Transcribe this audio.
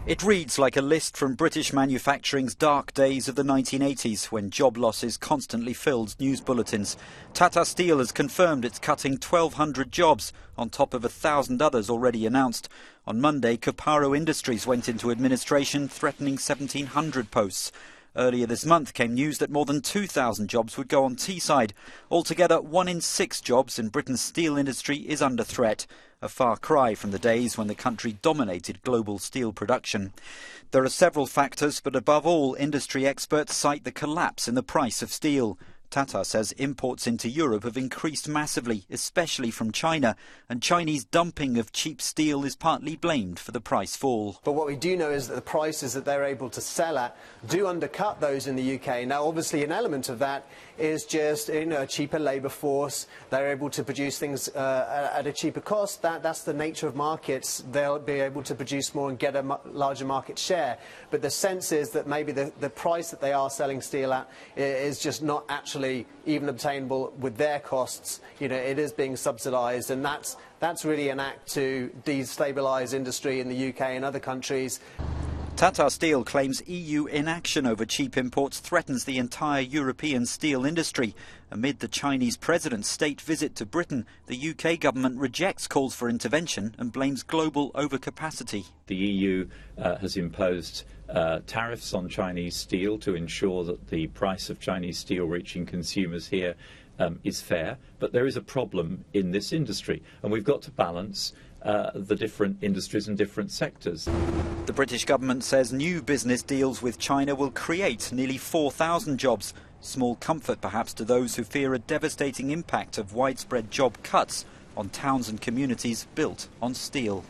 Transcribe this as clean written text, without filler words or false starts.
It reads like a list from British manufacturing's dark days of the 1980s, when job losses constantly filled news bulletins. Tata Steel has confirmed it's cutting 1,200 jobs, on top of 1,000 others already announced. On Monday, Caparo Industries went into administration, threatening 1,700 posts. Earlier this month came news that more than 2,000 jobs would go on Teesside. Altogether, 1 in 6 jobs in Britain's steel industry is under threat. A far cry from the days when the country dominated global steel production. There are several factors, but above all, industry experts cite the collapse in the price of steel. Tata says imports into Europe have increased massively, especially from China, and Chinese dumping of cheap steel is partly blamed for the price fall. But what we do know is that the prices that they're able to sell at do undercut those in the UK. Now, obviously, an element of that is just a cheaper labour force. They're able to produce things at a cheaper cost. That's the nature of markets. They'll be able to produce more and get a larger market share. But the sense is that maybe the price that they are selling steel at is just not actually even obtainable with their costs. It is being subsidised, and that's really an act to destabilise industry in the UK and other countries. Tata Steel claims EU inaction over cheap imports threatens the entire European steel industry. Amid the Chinese president's state visit to Britain, the UK government rejects calls for intervention and blames global overcapacity. The EU has imposed tariffs on Chinese steel to ensure that the price of Chinese steel reaching consumers here is fair. But there is a problem in this industry, and we've got to balance the different industries and different sectors. The British government says new business deals with China will create nearly 4,000 jobs. Small comfort perhaps to those who fear a devastating impact of widespread job cuts on towns and communities built on steel.